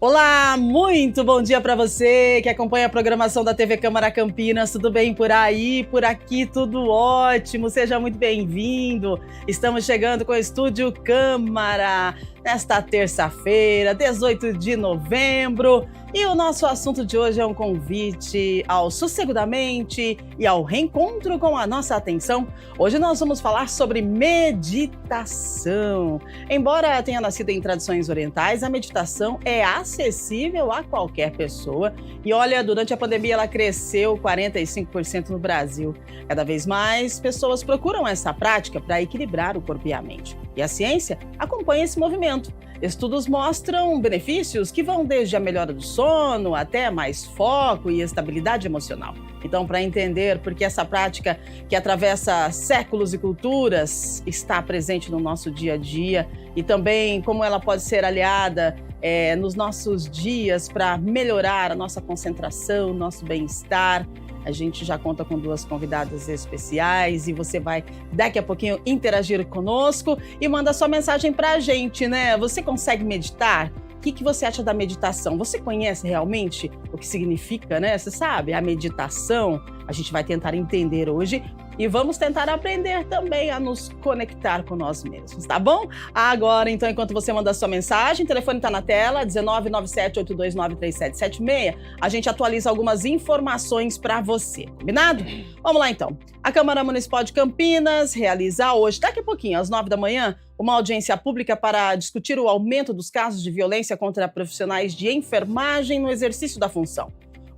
Olá, muito bom dia para você que acompanha a programação da TV Câmara Campinas. Tudo bem por aí? Por aqui tudo ótimo. Seja muito bem-vindo. Estamos chegando com o Estúdio Câmara nesta terça-feira, 18 de novembro. E o nosso assunto de hoje é um convite ao sossego da mente e ao reencontro com a nossa atenção. Hoje nós vamos falar sobre meditação. Embora tenha nascido em tradições orientais, a meditação é acessível a qualquer pessoa. E olha, durante a pandemia ela cresceu 45% no Brasil. Cada vez mais pessoas procuram essa prática para equilibrar o corpo e a mente. E a ciência acompanha esse movimento. Estudos mostram benefícios que vão desde a melhora do sono até mais foco e estabilidade emocional. Então, para entender por que essa prática que atravessa séculos e culturas está presente no nosso dia a dia e também como ela pode ser aliada nos nossos dias para melhorar a nossa concentração, nosso bem-estar, a gente já conta com duas convidadas especiais e você vai daqui a pouquinho interagir conosco e manda sua mensagem para a gente, né? Você consegue meditar? O que você acha da meditação? Você conhece realmente o que significa, né? Você sabe, a meditação? A gente vai tentar entender hoje e vamos tentar aprender também a nos conectar com nós mesmos, tá bom? Agora, então, enquanto você manda a sua mensagem, o telefone está na tela, 19978293776. A gente atualiza algumas informações para você, combinado? Vamos lá, então. A Câmara Municipal de Campinas realiza hoje, daqui a pouquinho, às 9 da manhã, uma audiência pública para discutir o aumento dos casos de violência contra profissionais de enfermagem no exercício da função.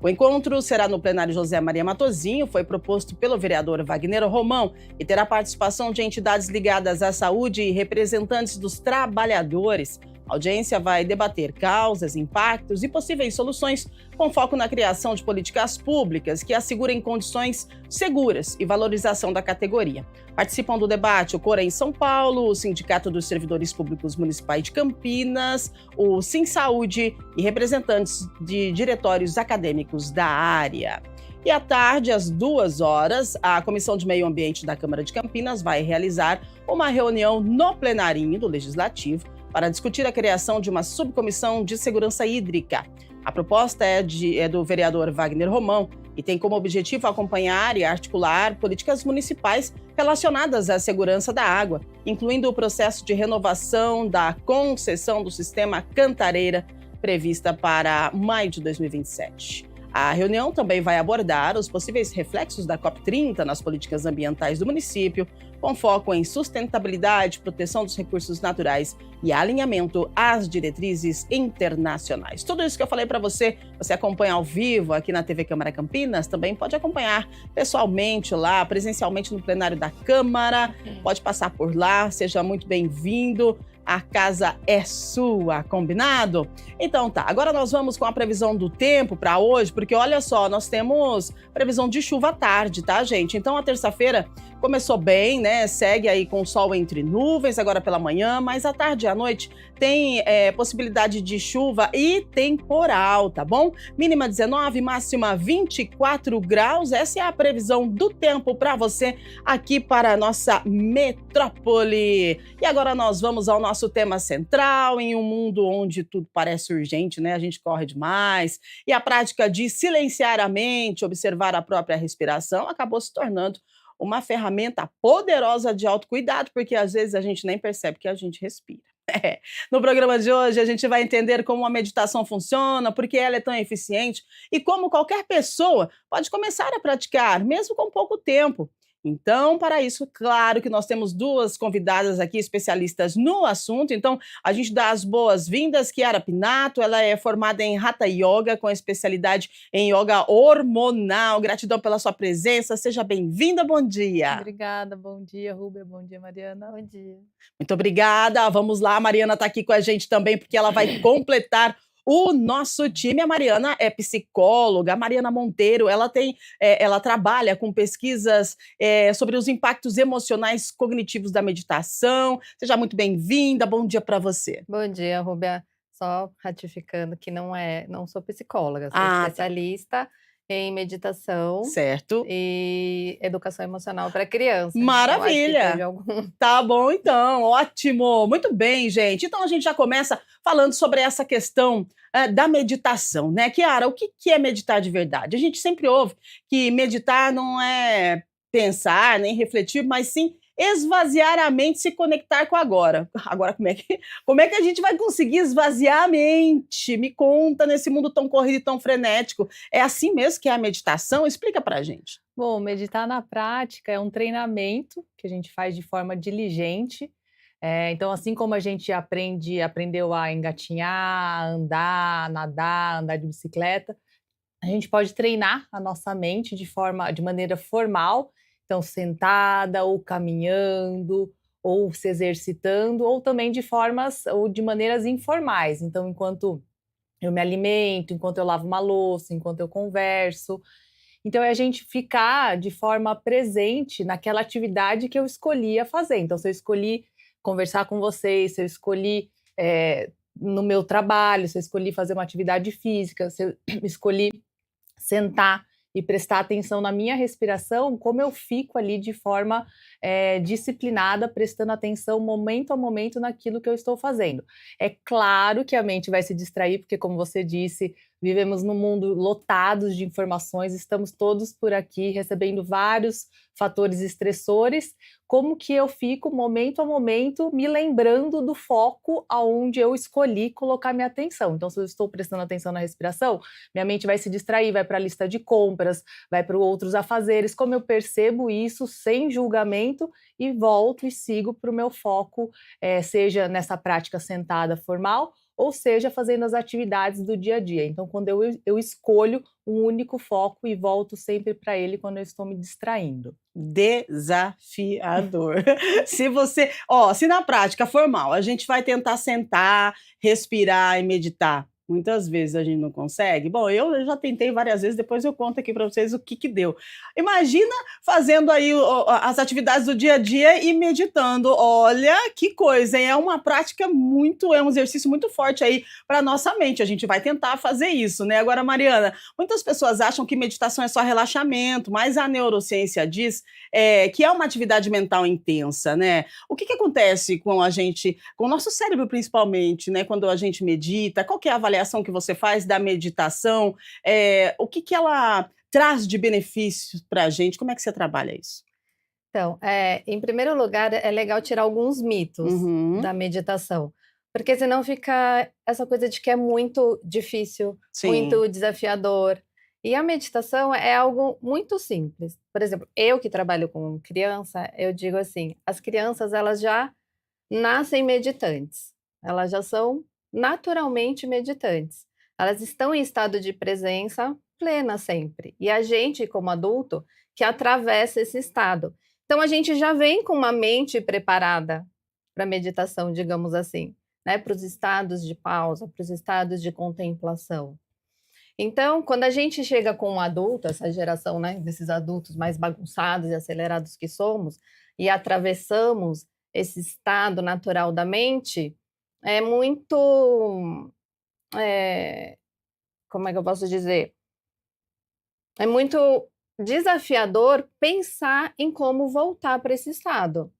O encontro será no plenário José Maria Matosinho, foi proposto pelo vereador Wagner Romão e terá participação de entidades ligadas à saúde e representantes dos trabalhadores. A audiência vai debater causas, impactos e possíveis soluções com foco na criação de políticas públicas que assegurem condições seguras e valorização da categoria. Participam do debate o COREM São Paulo, o Sindicato dos Servidores Públicos Municipais de Campinas, o SimSaúde e representantes de diretórios acadêmicos da área. E à tarde, às 2h, a Comissão de Meio Ambiente da Câmara de Campinas vai realizar uma reunião no plenarinho do Legislativo para discutir a criação de uma subcomissão de segurança hídrica. A proposta é do vereador Wagner Romão e tem como objetivo acompanhar e articular políticas municipais relacionadas à segurança da água, incluindo o processo de renovação da concessão do sistema Cantareira, prevista para maio de 2027. A reunião também vai abordar os possíveis reflexos da COP30 nas políticas ambientais do município, com foco em sustentabilidade, proteção dos recursos naturais e alinhamento às diretrizes internacionais. Tudo isso que eu falei para você, você acompanha ao vivo aqui na TV Câmara Campinas, também pode acompanhar pessoalmente lá, presencialmente no plenário da Câmara, pode passar por lá, seja muito bem-vindo. A casa é sua, combinado? Então tá, agora nós vamos com a previsão do tempo para hoje, porque olha só, nós temos previsão de chuva à tarde, tá, gente? Então a terça-feira começou bem, né? Segue aí com o sol entre nuvens agora pela manhã, mas à tarde e à noite tem possibilidade de chuva e temporal, tá bom? Mínima 19, máxima 24 graus. Essa é a previsão do tempo para você aqui para a nossa metrópole. E agora nós vamos ao nosso tema central, em um mundo onde tudo parece urgente, né? A gente corre demais e a prática de silenciar a mente, observar a própria respiração acabou se tornando uma ferramenta poderosa de autocuidado, porque às vezes a gente nem percebe que a gente respira. No programa de hoje a gente vai entender como a meditação funciona, por que ela é tão eficiente e como qualquer pessoa pode começar a praticar, mesmo com pouco tempo. Então, para isso, claro que nós temos duas convidadas aqui, especialistas no assunto. Então, a gente dá as boas-vindas, Chiara Pinato, ela é formada em Hatha Yoga, com especialidade em Yoga hormonal. Gratidão pela sua presença, seja bem-vinda, bom dia. Obrigada, bom dia, Rúbia, bom dia, Mariana. Bom dia. Muito obrigada, vamos lá, a Mariana está aqui com a gente também, porque ela vai completar o nosso time. A Mariana é psicóloga, a Mariana Monteiro, ela trabalha com pesquisas sobre os impactos emocionais cognitivos da meditação. Seja muito bem-vinda, bom dia para você. Bom dia, Rúbia. Só ratificando que não sou psicóloga, sou Tá. especialista em meditação Certo. e educação emocional para criança. Maravilha! Então, acho que teve algum... Tá bom, então, ótimo. Muito bem, gente. Então a gente já começa falando sobre essa questão da meditação, né? Kiara, o que que é meditar de verdade? A gente sempre ouve que meditar não é pensar nem refletir, mas sim esvaziar a mente, se conectar com o agora. Agora, como é que a gente vai conseguir esvaziar a mente? Me conta, nesse mundo tão corrido e tão frenético. É assim mesmo que é a meditação? Explica pra gente. Bom, meditar na prática é um treinamento que a gente faz de forma diligente. Então, assim como a gente aprendeu a engatinhar, andar, nadar, andar de bicicleta, a gente pode treinar a nossa mente de maneira formal, então sentada ou caminhando, ou se exercitando, ou também de maneiras informais. Então, enquanto eu me alimento, enquanto eu lavo uma louça, enquanto eu converso. Então, é a gente ficar de forma presente naquela atividade que eu escolhi fazer. Então, se eu escolhi conversar com vocês, se eu escolhi no meu trabalho, se eu escolhi fazer uma atividade física, se eu escolhi sentar e prestar atenção na minha respiração, como eu fico ali de forma disciplinada, prestando atenção momento a momento naquilo que eu estou fazendo. É claro que a mente vai se distrair, porque, como você disse, vivemos num mundo lotados de informações, estamos todos por aqui recebendo vários fatores estressores. Como que eu fico, momento a momento, me lembrando do foco aonde eu escolhi colocar minha atenção? Então, se eu estou prestando atenção na respiração, minha mente vai se distrair, vai para a lista de compras, vai para outros afazeres. Como eu percebo isso sem julgamento e volto e sigo para o meu foco, seja nessa prática sentada formal, ou seja, fazendo as atividades do dia a dia. Então, quando eu escolho um único foco e volto sempre para ele quando eu estou me distraindo. Desafiador. Se na prática formal a gente vai tentar sentar, respirar e meditar, muitas vezes a gente não consegue. Bom, eu já tentei várias vezes, depois eu conto aqui para vocês o que que deu. Imagina fazendo aí as atividades do dia a dia e meditando. Olha que coisa, hein? É uma prática é um exercício muito forte aí para nossa mente. A gente vai tentar fazer isso, né? Agora, Mariana, muitas pessoas acham que meditação é só relaxamento, mas a neurociência diz que é uma atividade mental intensa, né? O que que acontece com a gente, com o nosso cérebro principalmente, né? Quando a gente medita, qual que é a avaliação que você faz da meditação? O que que ela traz de benefícios para a gente? Como é que você trabalha isso? Então, em primeiro lugar, é legal tirar alguns mitos Uhum, da meditação, porque senão fica essa coisa de que é muito difícil, sim. muito desafiador. E a meditação é algo muito simples. Por exemplo, eu que trabalho com criança, eu digo assim, as crianças elas já nascem meditantes, elas já são naturalmente meditantes. Elas estão em estado de presença plena sempre. E a gente, como adulto, que atravessa esse estado. Então a gente já vem com uma mente preparada para a meditação, digamos assim, né? Para os estados de pausa, para os estados de contemplação. Então, quando a gente chega com um adulto, essa geração, né, desses adultos mais bagunçados e acelerados que somos, e atravessamos esse estado natural da mente, é muito, como é que eu posso dizer? É muito desafiador pensar em como voltar para esse estado.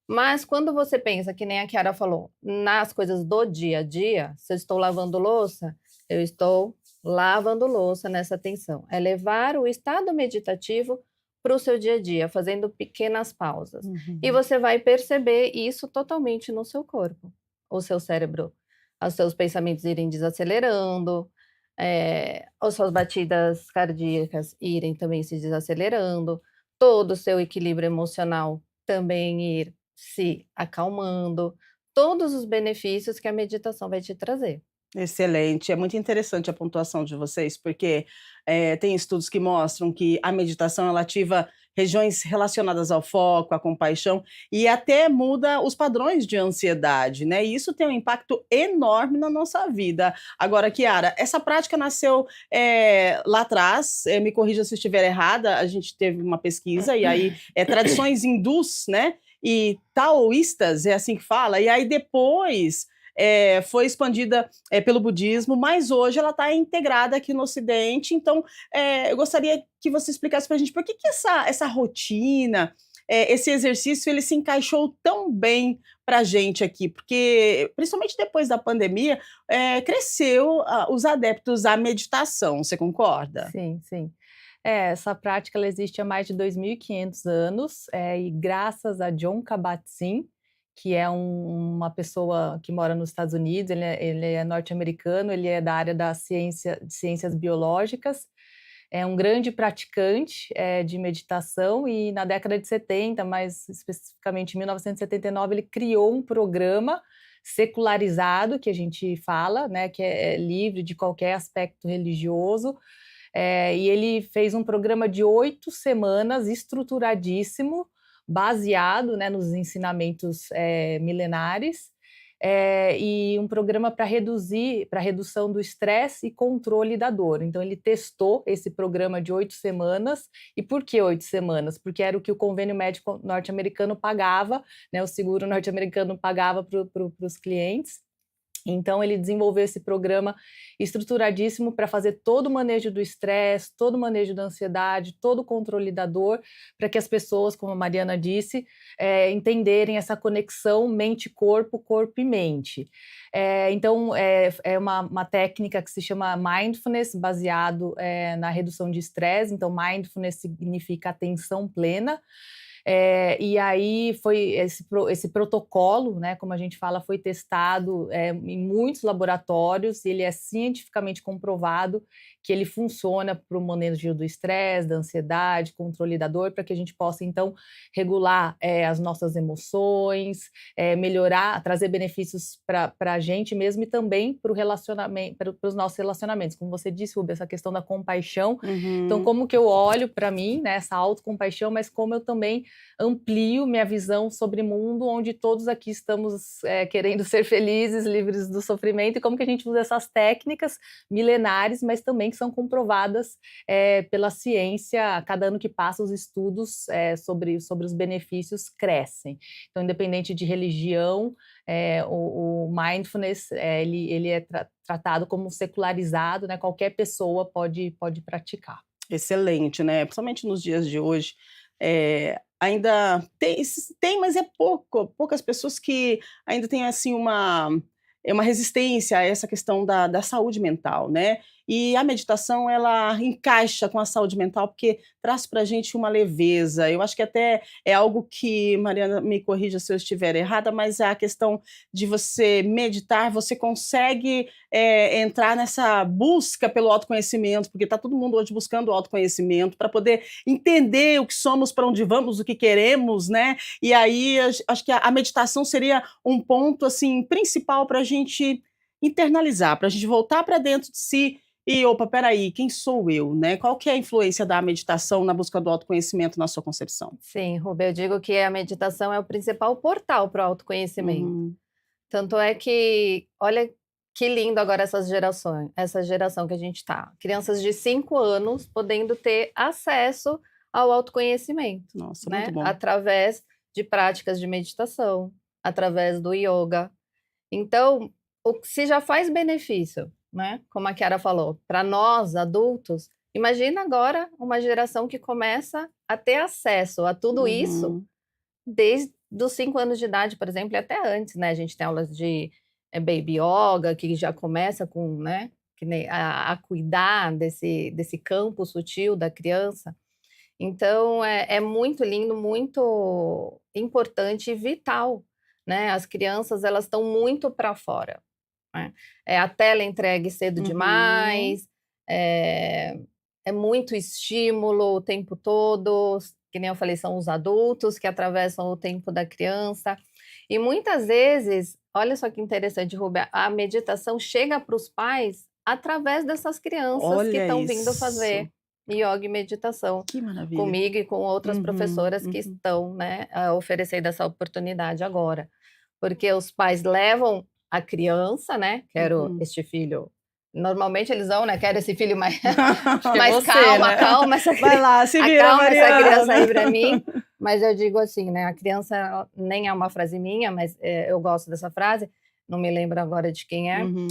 Mas quando você pensa, que nem a Chiara falou, nas coisas do dia a dia, se eu estou lavando louça, eu estou lavando louça nessa atenção. É levar o estado meditativo para o seu dia a dia, fazendo pequenas pausas. E Uhum. você vai perceber isso totalmente no seu corpo. O seu cérebro, os seus pensamentos irem desacelerando, as suas batidas cardíacas irem também se desacelerando, todo o seu equilíbrio emocional também ir se acalmando, todos os benefícios que a meditação vai te trazer. Excelente, é muito interessante a pontuação de vocês, porque tem estudos que mostram que a meditação ela ativa regiões relacionadas ao foco, à compaixão e até muda os padrões de ansiedade, né? E isso tem um impacto enorme na nossa vida. Agora, Chiara, essa prática nasceu lá atrás, me corrija se eu estiver errada, a gente teve uma pesquisa e aí tradições hindus, né? E taoístas, é assim que fala, e aí depois foi expandida pelo budismo, mas hoje ela está integrada aqui no Ocidente. Então, eu gostaria que você explicasse para a gente por que essa rotina, esse exercício, ele se encaixou tão bem para a gente aqui, porque, principalmente depois da pandemia, cresceu os adeptos à meditação, você concorda? Sim, sim. Essa prática ela existe há mais de 2.500 anos, e graças a Jon Kabat-Zinn, que é uma pessoa que mora nos Estados Unidos, ele é norte-americano, ele é da área de ciências biológicas, é um grande praticante de meditação e na década de 70, mais especificamente em 1979, ele criou um programa secularizado, que a gente fala, né, que é livre de qualquer aspecto religioso, e ele fez um programa de 8 semanas, estruturadíssimo, baseado, né, nos ensinamentos milenares, e um programa para redução do estresse e controle da dor. Então, ele testou esse programa de 8 semanas. E por que 8 semanas? Porque era o que o convênio médico norte-americano pagava, né, o seguro norte-americano pagava para os clientes. Então, ele desenvolveu esse programa estruturadíssimo para fazer todo o manejo do estresse, todo o manejo da ansiedade, todo o controle da dor, para que as pessoas, como a Mariana disse, entenderem essa conexão mente-corpo, corpo e mente. Então, é uma técnica que se chama mindfulness, baseado na redução de estresse. Então, mindfulness significa atenção plena. E aí foi esse protocolo, né, como a gente fala, foi testado em muitos laboratórios e ele é cientificamente comprovado que ele funciona para o manejo do estresse, da ansiedade, controle da dor, para que a gente possa, então, regular as nossas emoções, melhorar, trazer benefícios para a gente mesmo e também para o relacionamento, para os nossos relacionamentos. Como você disse, Rubi, essa questão da compaixão. Uhum. Então, como que eu olho para mim, né, essa autocompaixão, mas como eu também amplio minha visão sobre o mundo, onde todos aqui estamos querendo ser felizes, livres do sofrimento, e como que a gente usa essas técnicas milenares, mas também que são comprovadas pela ciência. A cada ano que passa, os estudos sobre os benefícios crescem. Então, independente de religião, o mindfulness, ele é tratado como secularizado, né? Qualquer pessoa pode praticar. Excelente, né? Principalmente nos dias de hoje. Ainda tem, mas é poucas pessoas que ainda têm assim uma resistência a essa questão da saúde mental, né? E a meditação, ela encaixa com a saúde mental, porque traz para a gente uma leveza. Eu acho que até é algo que, Mariana, me corrija se eu estiver errada, mas é a questão de você meditar, você consegue entrar nessa busca pelo autoconhecimento, porque está todo mundo hoje buscando o autoconhecimento para poder entender o que somos, para onde vamos, o que queremos, né? E aí acho que a meditação seria um ponto assim principal para a gente internalizar, para a gente voltar para dentro de si e, opa, peraí, quem sou eu, né? Qual que é a influência da meditação na busca do autoconhecimento na sua concepção? Sim, Rubi, eu digo que a meditação é o principal portal para o autoconhecimento. Uhum. Tanto é que, olha que lindo agora essa geração que a gente está. Crianças de 5 anos podendo ter acesso ao autoconhecimento. Nossa, né? muito bom. Através de práticas de meditação, através do yoga. Então, se já faz benefício, né? Como a Chiara falou, para nós adultos, imagina agora uma geração que começa a ter acesso a tudo isso desde os 5 anos de idade, por exemplo, e até antes, né? A gente tem aulas de baby yoga, que já começa com, né? A cuidar desse campo sutil da criança. Então, é muito lindo, muito importante e vital, né? As crianças, elas estão muito para fora. Né? A tela entregue cedo demais, é muito estímulo o tempo todo, que nem eu falei, são os adultos que atravessam o tempo da criança. E muitas vezes, olha só que interessante, Rubia, a meditação chega para os pais através dessas crianças que estão vindo fazer yoga e meditação comigo e com outras professoras que estão, né, oferecendo essa oportunidade agora. Porque os pais levam a criança, né? Quero este filho. Normalmente eles vão, né? Quero esse filho mais calma, né? Calma essa criança. Vai lá, se vira, calma Mariana. Essa criança aí para mim. Mas eu digo assim, né? A criança nem é uma frase minha, mas eu gosto dessa frase. não me lembro agora de quem Uhum.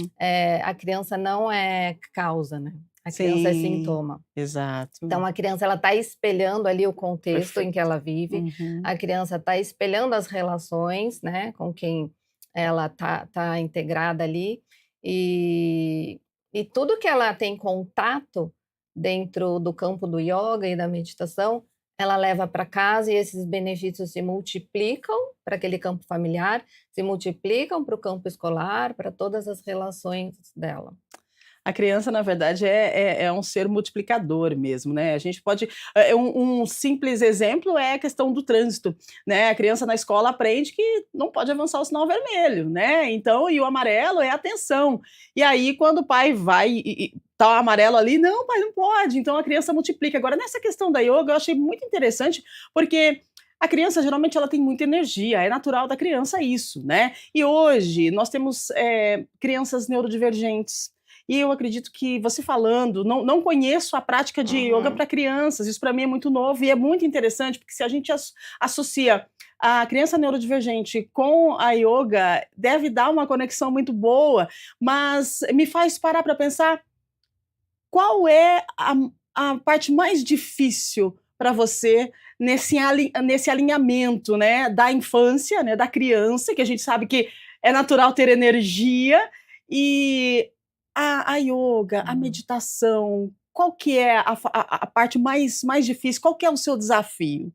a criança não é causa, né? A criança é Sim, sintoma. exato. Então, a criança ela está espelhando ali o contexto em que ela Perfeito. vive, Uhum. a criança está espelhando as relações, né, com quem ela tá integrada ali, e, e tudo que ela tem contato dentro do campo do yoga e da meditação, ela leva para casa e esses benefícios se multiplicam para aquele campo familiar, se multiplicam para o campo escolar, para todas as relações dela. A criança, na verdade, é um ser multiplicador mesmo, né? A gente pode. Um simples exemplo é a questão do trânsito, né? A criança na escola aprende que não pode avançar o sinal vermelho, né? Então, e o amarelo é atenção. E aí, quando o pai vai e tá o amarelo ali, não, pai, não pode. Então a criança multiplica. Agora, nessa questão da yoga, eu achei muito interessante, porque a criança, geralmente, ela tem muita energia, é natural da criança isso, né? E hoje nós temos crianças neurodivergentes. E eu acredito que você falando, não conheço a prática de yoga para crianças, isso para mim é muito novo e é muito interessante, porque se a gente associa a criança neurodivergente com a yoga, deve dar uma conexão muito boa, mas me faz parar para pensar qual é a parte mais difícil para você nesse alinhamento, né, da infância, né, da criança, que a gente sabe que é natural ter energia, e a yoga, a meditação, qual que é a parte mais difícil? Qual que é o seu desafio?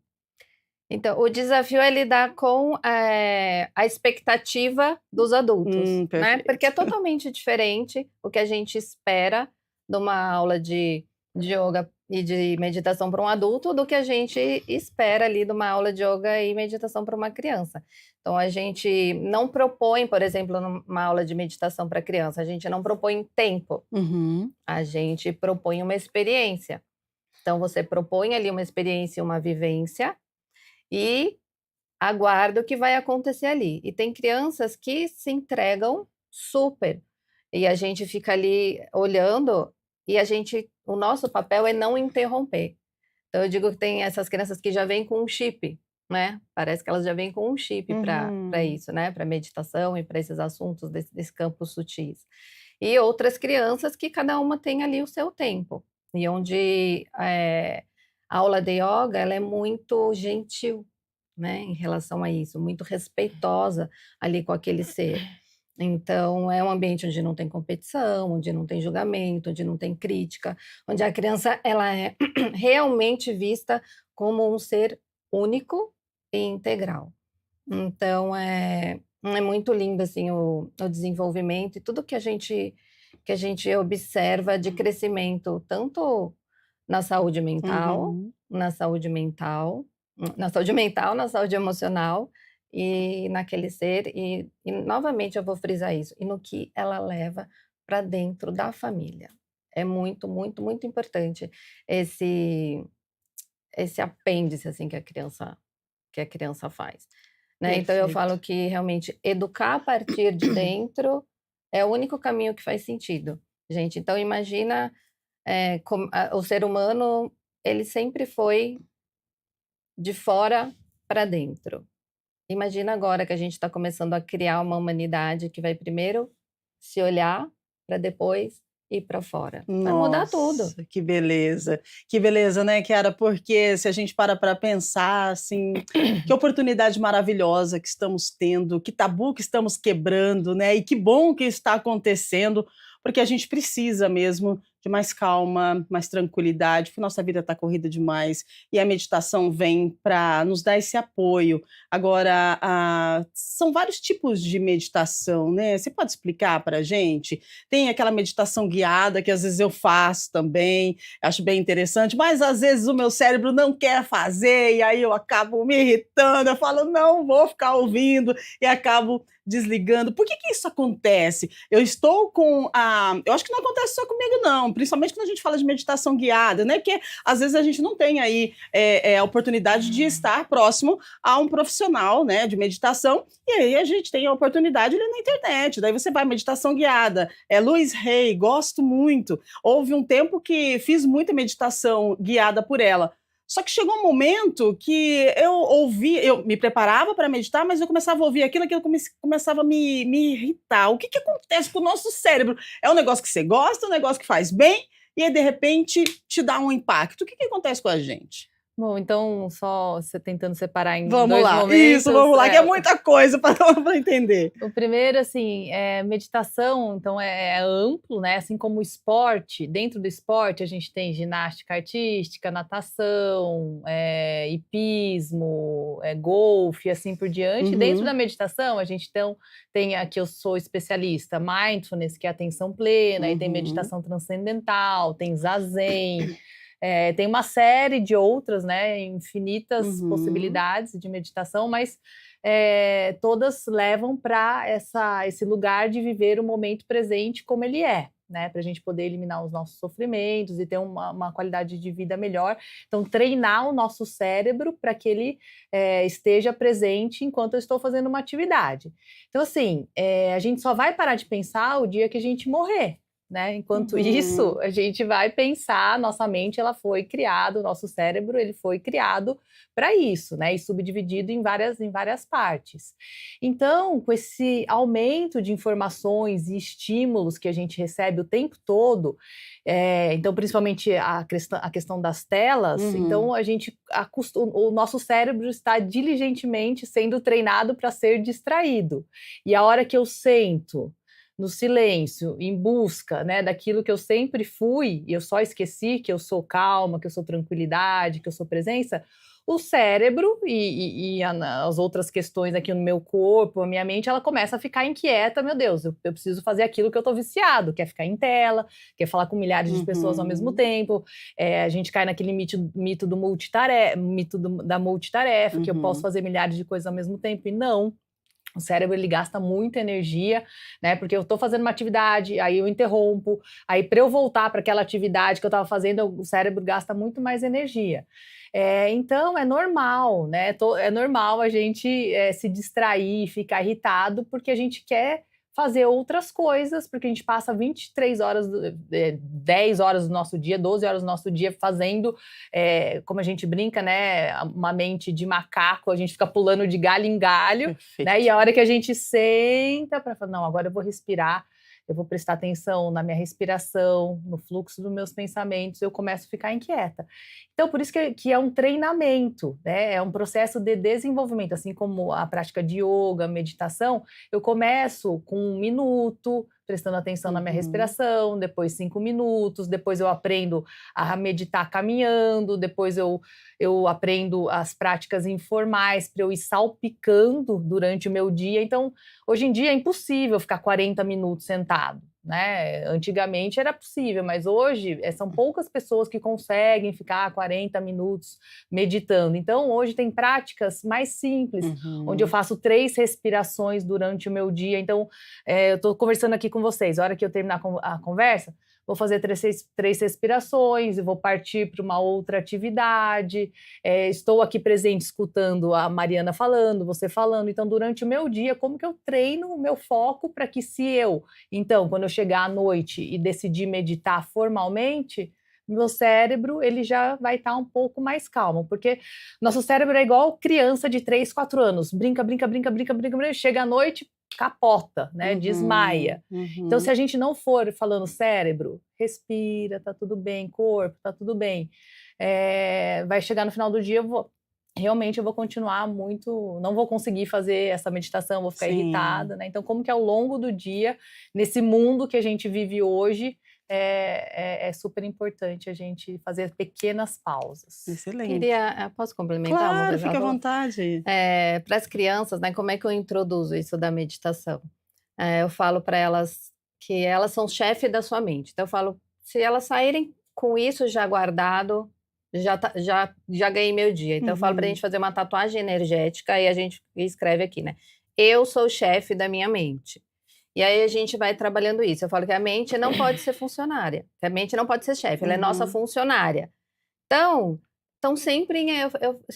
Então, o desafio é lidar com a expectativa dos adultos, né? Perfeito. Porque é totalmente diferente o que a gente espera de uma aula de yoga e de meditação para um adulto do que a gente espera ali de uma aula de yoga e meditação para uma criança. Então, a gente não propõe, por exemplo, numa aula de meditação para criança, a gente não propõe tempo, Uhum. a gente propõe uma experiência. Então, você propõe ali uma experiência, uma vivência, e aguarda o que vai acontecer ali. E tem crianças que se entregam super, e a gente fica ali olhando, e o nosso papel é não interromper. Então eu digo que tem essas crianças que já vêm com um chip, né, parece que elas já vêm com um chip para isso, né, para meditação e para esses assuntos desse campos sutis. E outras crianças que cada uma tem ali o seu tempo, e onde a aula de yoga ela é muito gentil, né, em relação a isso, muito respeitosa ali com aquele ser. Então, é um ambiente onde não tem competição, onde não tem julgamento, onde não tem crítica, onde a criança ela é realmente vista como um ser único e integral. Então, é muito lindo assim o desenvolvimento e tudo que a gente observa de crescimento, tanto na saúde mental, Uhum. na saúde mental, na saúde emocional e naquele ser, e novamente eu vou frisar isso, e no que ela leva para dentro da família. É muito, muito, muito importante esse apêndice assim que a criança faz, né? Então eu falo Perfeito. que realmente educar a partir de dentro é o único caminho que faz sentido, gente. Então imagina o ser humano, ele sempre foi de fora para dentro. Imagina agora que a gente está começando a criar uma humanidade que vai primeiro se olhar para depois ir para fora. Vai mudar tudo. Nossa, que beleza. Que beleza, né, Chiara? Porque se a gente para pensar, assim, que oportunidade maravilhosa que estamos tendo, que tabu que estamos quebrando, né? E que bom que está acontecendo, porque a gente precisa mesmo de mais calma, mais tranquilidade, porque nossa vida está corrida demais e a meditação vem para nos dar esse apoio. Agora, são vários tipos de meditação, né? Você pode explicar para a gente? Tem aquela meditação guiada que às vezes eu faço também, acho bem interessante, mas às vezes o meu cérebro não quer fazer e aí eu acabo me irritando, eu falo, não vou ficar ouvindo e acabo desligando. Por que isso acontece? Eu acho que não acontece só comigo não, principalmente quando a gente fala de meditação guiada, né? Porque às vezes a gente não tem aí a oportunidade de estar próximo a um profissional, né, de meditação, e aí a gente tem a oportunidade ali na internet, daí você vai, meditação guiada, Louise Hay, gosto muito, houve um tempo que fiz muita meditação guiada por ela, Só que chegou um momento que eu me preparava para meditar, mas eu começava a ouvir aquilo começava a me irritar. O que acontece com o nosso cérebro? É um negócio que você gosta, um negócio que faz bem, e aí, de repente, te dá um impacto. O que acontece com a gente? Bom, então, só você tentando separar em Vamos dois lá, momentos. isso, vamos lá, que é muita coisa para entender. O primeiro, assim, meditação, então é amplo, né? Assim como o esporte, dentro do esporte a gente tem ginástica artística, natação, hipismo, golfe, assim por diante. Uhum. Dentro da meditação, a gente então tem a que eu sou especialista, mindfulness, que é atenção plena, e tem meditação transcendental, tem zazen. Tem uma série de outras, né, infinitas possibilidades de meditação, mas todas levam para esse lugar de viver o momento presente como ele é, né, para a gente poder eliminar os nossos sofrimentos e ter uma qualidade de vida melhor. Então, treinar o nosso cérebro para que ele esteja presente enquanto eu estou fazendo uma atividade. Então, assim, a gente só vai parar de pensar o dia que a gente morrer. Né? Enquanto isso, a gente vai pensar, nossa mente ela foi criada, o nosso cérebro ele foi criado para isso, né? E subdividido em várias partes. Então, com esse aumento de informações e estímulos que a gente recebe o tempo todo, então principalmente a questão das telas, então o nosso cérebro está diligentemente sendo treinado para ser distraído. E a hora que eu sento no silêncio, em busca, né, daquilo que eu sempre fui, e eu só esqueci que eu sou calma, que eu sou tranquilidade, que eu sou presença, o cérebro e as outras questões aqui no meu corpo, a minha mente, ela começa a ficar inquieta, meu Deus, eu preciso fazer aquilo que eu tô viciado, quer ficar em tela, quer falar com milhares de pessoas ao mesmo tempo, a gente cai naquele mito da multitarefa, que eu posso fazer milhares de coisas ao mesmo tempo, e não. O cérebro, ele gasta muita energia, né? Porque eu estou fazendo uma atividade, aí eu interrompo, aí para eu voltar para aquela atividade que eu estava fazendo, o cérebro gasta muito mais energia. Então, é normal, né? É normal a gente se distrair, ficar irritado, porque a gente quer fazer outras coisas, porque a gente passa 23 horas, 10 horas do nosso dia, 12 horas do nosso dia fazendo, como a gente brinca, né, uma mente de macaco, a gente fica pulando de galho em galho, né, e a hora que a gente senta para falar, não, agora eu vou respirar, eu vou prestar atenção na minha respiração, no fluxo dos meus pensamentos, eu começo a ficar inquieta. Então, por isso que é um treinamento, né? É um processo de desenvolvimento, assim como a prática de yoga, meditação, eu começo com 1 minuto, prestando atenção na minha respiração, depois 5 minutos, depois eu aprendo a meditar caminhando, depois eu aprendo as práticas informais para eu ir salpicando durante o meu dia. Então, hoje em dia é impossível ficar 40 minutos sentado, né? Antigamente era possível, mas hoje são poucas pessoas que conseguem ficar 40 minutos meditando. Então, hoje tem práticas mais simples, onde eu faço 3 respirações durante o meu dia. Então, eu estou conversando aqui com vocês, a hora que eu terminar a conversa, vou fazer 3 respirações e vou partir para uma outra atividade. Estou aqui presente escutando a Mariana falando, você falando. Então, durante o meu dia, como que eu treino o meu foco para que então, quando eu chegar à noite e decidir meditar formalmente, meu cérebro ele já vai estar um pouco mais calmo, porque nosso cérebro é igual criança de 3, 4 anos, brinca, chega à noite, capota, né, desmaia. Então, se a gente não for falando cérebro, respira, tá tudo bem, corpo, tá tudo bem, vai chegar no final do dia, realmente eu vou continuar não vou conseguir fazer essa meditação, vou ficar irritada, né? Então, como que ao longo do dia, nesse mundo que a gente vive hoje, é super importante a gente fazer pequenas pausas. Excelente. Posso complementar? Claro, fica à vontade. Para as crianças, né, como é que eu introduzo isso da meditação? Eu falo para elas que elas são chefe da sua mente. Então, eu falo, se elas saírem com isso já guardado, já ganhei meu dia. Então, eu falo para a gente fazer uma tatuagem energética e a gente escreve aqui, né? Eu sou chefe da minha mente. E aí a gente vai trabalhando isso. Eu falo que a mente não pode ser funcionária, que a mente não pode ser chefe, ela é nossa funcionária. Então sempre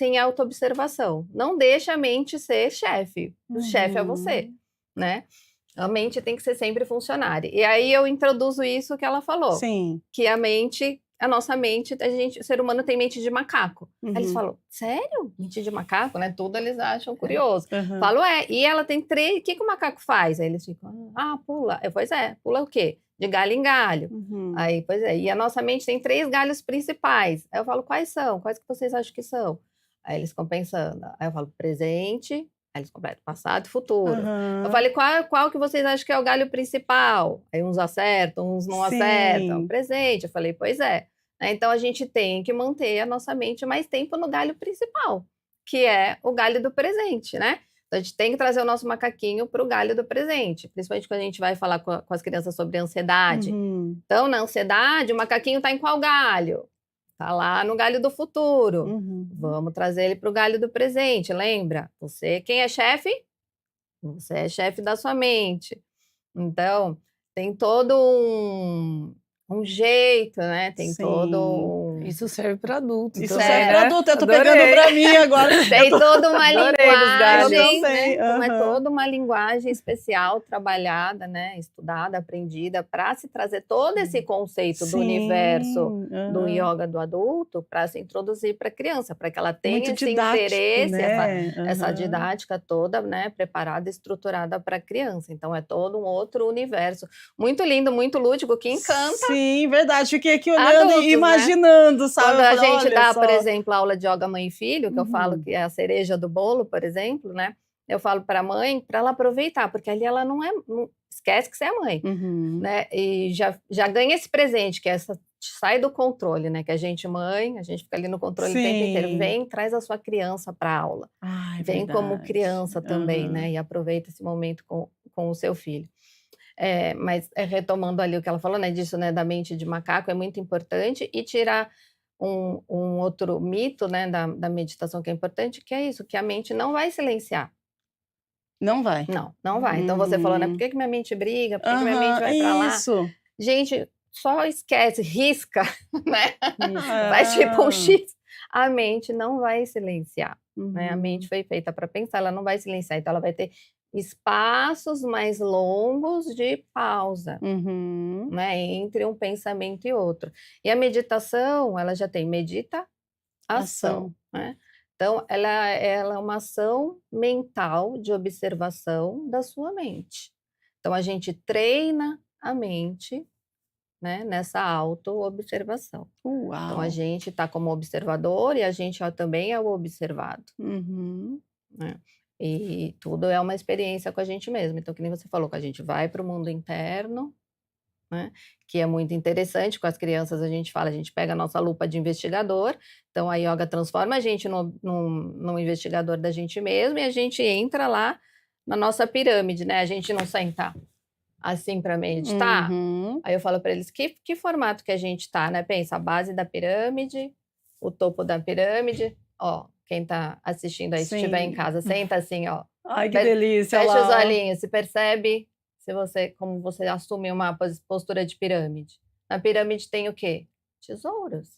em autoobservação. Não deixa a mente ser chefe. O chefe é você, né? A mente tem que ser sempre funcionária. E aí eu introduzo isso que ela falou. Sim. Que a mente a nossa mente, o ser humano tem mente de macaco. Aí eles Uhum. falam, sério? Mente de macaco, né? Tudo eles acham curioso. Uhum. Falo, e ela tem 3, o que o macaco faz? Aí eles ficam, pula. Pois é, pula o quê? De galho em galho. Uhum. Aí, pois é, e a nossa mente tem 3 galhos principais. Aí eu falo, quais são? Quais que vocês acham que são? Aí eles ficam pensando. Aí eu falo, presente. Aí eles completam passado e futuro. Uhum. Eu falei, qual que vocês acham que é o galho principal? Aí uns acertam, uns não acertam. Sim. Presente. Eu falei, pois é. Então a gente tem que manter a nossa mente mais tempo no galho principal, que é o galho do presente, né? Então a gente tem que trazer o nosso macaquinho para o galho do presente, principalmente quando a gente vai falar com as crianças sobre ansiedade. Uhum. Então, na ansiedade, o macaquinho está em qual galho? Está lá no galho do futuro. Uhum. Vamos trazer ele para o galho do presente, lembra? Você, quem é chefe? Você é chefe da sua mente. Então, tem todo um jeito, né? Tem Sim. todo Isso serve para adultos. Isso também, serve né? para adulto. Eu tô Adorei. pegando para mim agora. Tem toda uma Adorei dos galhos. linguagem, Eu né? também, É aham. toda uma linguagem especial, trabalhada, né? Estudada, aprendida, para se trazer todo esse conceito do Sim, universo do aham. yoga do adulto para se introduzir para a criança, para que ela tenha Muito esse didático, interesse, né? essa Aham. didática toda, né? Preparada, estruturada para a criança. Então é todo um outro universo. Muito lindo, muito lúdico, que encanta. Sim, verdade. Fiquei aqui olhando Adultos, e imaginando, sabe? Quando Eu a falei, gente olha dá, só. por exemplo, aula de yoga mãe e filho, que eu falo Uhum. que é a cereja do bolo, por exemplo, né? Eu falo para a mãe, para ela aproveitar, porque ali ela não esquece que você é mãe, Uhum. né? E já ganha esse presente, que é essa sai do controle, né? Que a gente mãe, a gente fica ali no controle o tempo inteiro. Sim. Vem, traz a sua criança para a aula. Ai, Vem como verdade. criança também, Aham. né? E aproveita esse momento com o seu filho. Mas retomando ali o que ela falou, né? Disso, né? Da mente de macaco, é muito importante. E tirar um outro mito, né? Da meditação que é importante, que é isso, que a mente não vai silenciar. Não vai. Não vai. Então você falou, né? Por que minha mente briga? Por que minha mente Aham, vai para lá? isso. Gente, só esquece, risca, né? Isso. Faz tipo um Ah. X. A mente não vai silenciar, né? A Uhum. mente foi feita para pensar, ela não vai silenciar. Então ela vai ter espaços mais longos de pausa, Uhum. né? Entre um pensamento e outro. E a meditação, ela já tem meditação, Ação. né? Então, ela é uma ação mental de observação da sua mente. Então, a gente treina a mente, né, nessa auto-observação. Então, a Uau. gente está como observador e a gente também é o observado, Uhum. né? E tudo é uma experiência com a gente mesmo. Então, que nem você falou, que a gente vai para o mundo interno, né, que é muito interessante. Com as crianças a gente fala, a gente pega a nossa lupa de investigador, então a yoga transforma a gente num investigador da gente mesmo e a gente entra lá na nossa pirâmide, né? A gente não senta assim para meditar. Uhum. Aí eu falo para eles, que formato que a gente tá, né? Pensa, a base da pirâmide, o topo da pirâmide, ó, quem tá assistindo aí, se estiver em Sim. casa, senta assim, ó. Ai, que delícia. Fecha os lá. olhinhos, se percebe como você assume uma postura de pirâmide. Na pirâmide tem o quê? Tesouros,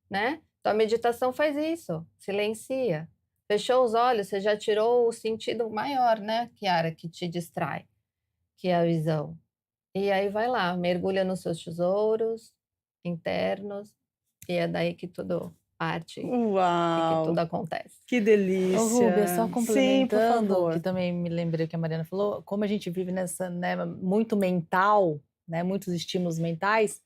né? Então a meditação faz isso, silencia. Fechou os olhos, você já tirou o sentido maior, né, Kiara, que te distrai, que é a visão. E aí vai lá, mergulha nos seus tesouros internos, e é daí que tudo parte, que Uau. tudo acontece. Que delícia. Ô, Rúbia, só Sim, por complementando, favor. que também me lembrei que a Mariana falou, como a gente vive nessa, né, muito mental, né, muitos estímulos mentais,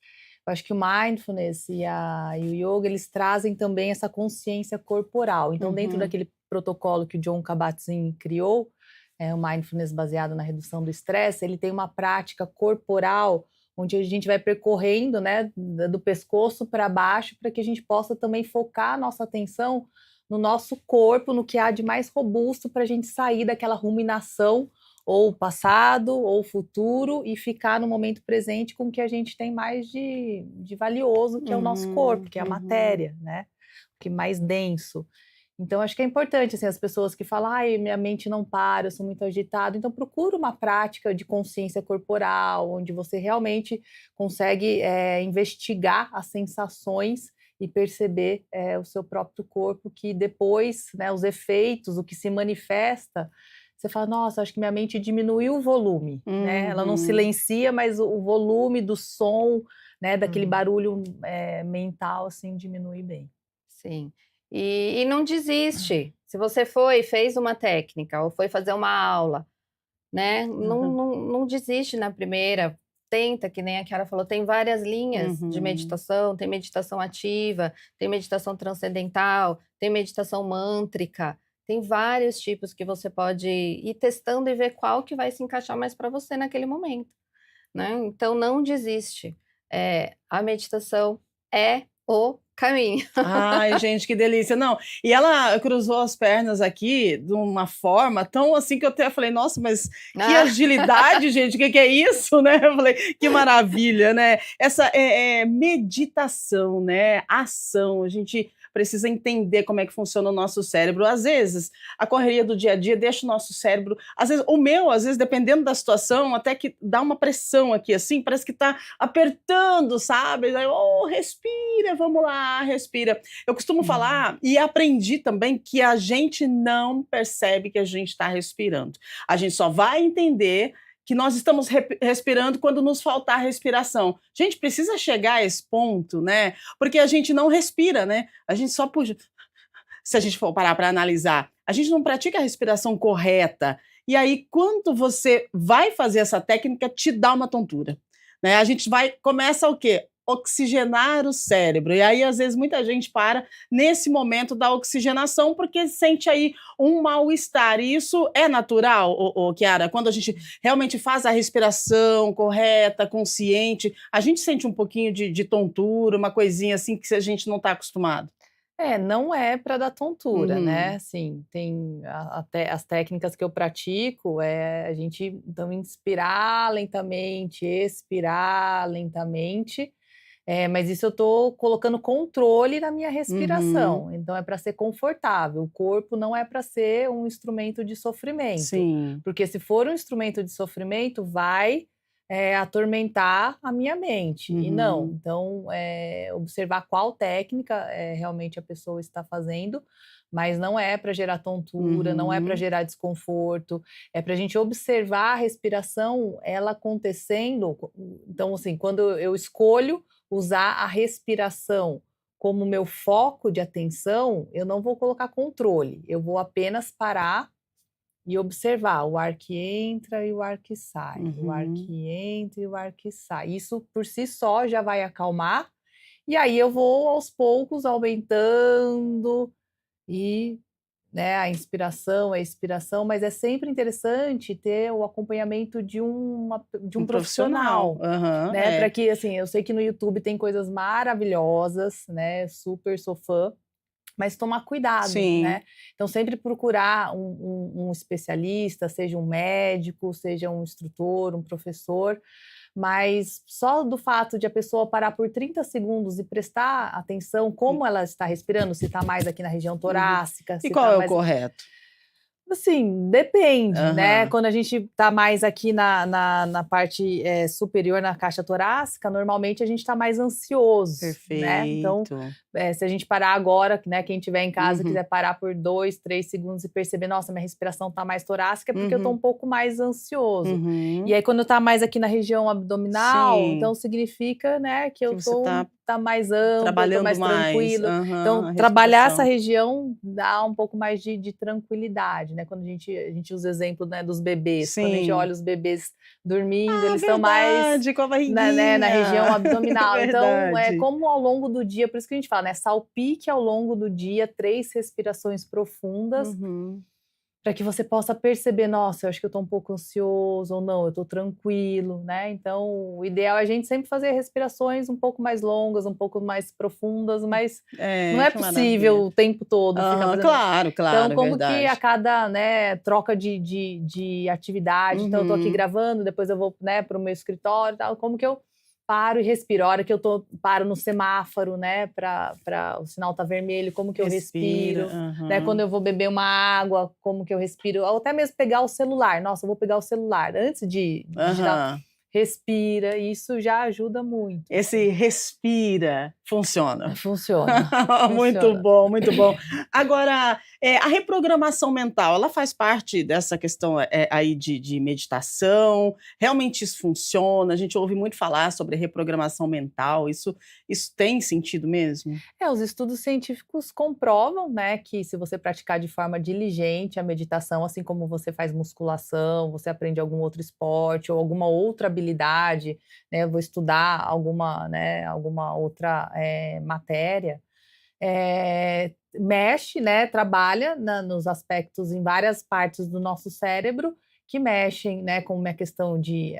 eu acho que o mindfulness e o yoga, eles trazem também essa consciência corporal. Então, dentro Uhum. daquele protocolo que o John Kabat-Zinn criou, o mindfulness baseado na redução do estresse, ele tem uma prática corporal onde a gente vai percorrendo, né, do pescoço para baixo, para que a gente possa também focar a nossa atenção no nosso corpo, no que há de mais robusto, para a gente sair daquela ruminação, ou passado, ou futuro, e ficar no momento presente com o que a gente tem mais de valioso, que é o nosso corpo, que é a matéria, né? O que é mais denso. Então, acho que é importante, assim, as pessoas que falam, ai, minha mente não para, eu sou muito agitado. Então, procura uma prática de consciência corporal, onde você realmente consegue investigar as sensações e perceber o seu próprio corpo, que depois, né, os efeitos, o que se manifesta, você fala, nossa, acho que minha mente diminuiu o volume, né? Ela não silencia, mas o volume do som né, daquele barulho mental, assim, diminui bem. Sim. E não desiste. Se você foi, fez uma técnica ou foi fazer uma aula, né? Não desiste na primeira. Tenta, que nem a Chiara falou, tem várias linhas de meditação, tem meditação ativa, tem meditação transcendental, tem meditação mântrica, tem vários tipos que você pode ir testando e ver qual que vai se encaixar mais para você naquele momento, né? Então não desiste. A meditação é o caminho. Ai, gente, que delícia. Não, e ela cruzou as pernas aqui de uma forma tão assim que eu até falei, nossa, mas que agilidade, gente, o que é isso, né? Eu falei, que maravilha, né? Essa meditação, né? Ação, a gente precisa entender como é que funciona o nosso cérebro. Às vezes, a correria do dia a dia deixa o nosso cérebro, às vezes, o meu, às vezes, dependendo da situação, até que dá uma pressão aqui, assim, parece que tá apertando, sabe? Aí, respira, vamos lá, respira. Eu costumo falar, e aprendi também, que a gente não percebe que a gente está respirando. A gente só vai entender que nós estamos respirando quando nos faltar respiração. Gente, precisa chegar a esse ponto, né? Porque a gente não respira, né? A gente só puxa. Se a gente for parar para analisar, a gente não pratica a respiração correta. E aí, quando você vai fazer essa técnica, te dá uma tontura, né? A gente começa o quê? Oxigenar o cérebro. E aí, às vezes, muita gente para nesse momento da oxigenação porque sente aí um mal-estar. E isso é natural, Chiara? Quando a gente realmente faz a respiração correta, consciente, a gente sente um pouquinho de tontura, uma coisinha assim que a gente não está acostumado. Não é para dar tontura, né? Assim, tem até as técnicas que eu pratico, a gente então inspirar lentamente, expirar lentamente. Mas isso eu estou colocando controle na minha respiração. Então é para ser confortável. O corpo não é para ser um instrumento de sofrimento. Sim. Porque se for um instrumento de sofrimento, vai atormentar a minha mente. E não. Então, observar qual técnica realmente a pessoa está fazendo, mas não é para gerar tontura, não é para gerar desconforto, é para a gente observar a respiração, ela acontecendo. Então, assim, quando eu escolho usar a respiração como meu foco de atenção, eu não vou colocar controle, eu vou apenas parar e observar o ar que entra e o ar que sai, o ar que entra e o ar que sai. Isso por si só já vai acalmar, e aí eu vou aos poucos aumentando e, né, a inspiração, a expiração, mas é sempre interessante ter o acompanhamento de um profissional, né? Para que, assim, eu sei que no YouTube tem coisas maravilhosas, né? Super sou fã, mas tomar cuidado, né? Então, sempre procurar um especialista, seja um médico, seja um instrutor, um professor, mas só do fato de a pessoa parar por 30 segundos e prestar atenção como ela está respirando, se está mais aqui na região torácica. E qual é o correto? Assim, depende, né? Quando a gente está mais aqui na parte superior, na caixa torácica, normalmente a gente está mais ansioso. Perfeito. Né? Então, se a gente parar agora, né? Quem estiver em casa quiser parar por 2, 3 segundos e perceber, nossa, minha respiração está mais torácica, é porque eu estou um pouco mais ansioso. E aí, quando está mais aqui na região abdominal, então significa, né, que eu estou tá mais amplo, trabalhando mais tranquilo. Então, trabalhar essa região dá um pouco mais de tranquilidade, né? Quando a gente usa o exemplo, né, dos bebês, quando a gente olha os bebês dormindo, eles estão mais com a barriguinha. Na região abdominal. Então, como ao longo do dia, por isso que a gente fala, né? Salpique ao longo do dia 3 respirações profundas, para que você possa perceber, nossa, eu acho que eu estou um pouco ansioso, ou não, eu estou tranquilo, né? Então, o ideal é a gente sempre fazer respirações um pouco mais longas, um pouco mais profundas, mas não é possível o tempo todo ficar fazendo. Claro, então, como que a cada, né, troca de atividade, então eu estou aqui gravando, depois eu vou, né, para o meu escritório e tal, como que eu paro e respiro, a hora que eu paro no semáforo, né, para o sinal tá vermelho, como que eu respiro, né, quando eu vou beber uma água, como que eu respiro, ou até mesmo pegar o celular, nossa, eu vou pegar o celular, antes de digitar, respira, isso já ajuda muito. Esse respira Funciona. Funciona. Muito Funciona. bom, muito bom. Agora, a reprogramação mental, ela faz parte dessa questão aí de meditação? Realmente isso funciona? A gente ouve muito falar sobre reprogramação mental. Isso tem sentido mesmo? Os estudos científicos comprovam, né, que se você praticar de forma diligente a meditação, assim como você faz musculação, você aprende algum outro esporte ou alguma outra habilidade, né, eu vou estudar alguma outra matéria, mexe, né, trabalha nos aspectos em várias partes do nosso cérebro que mexem, né, com uma questão de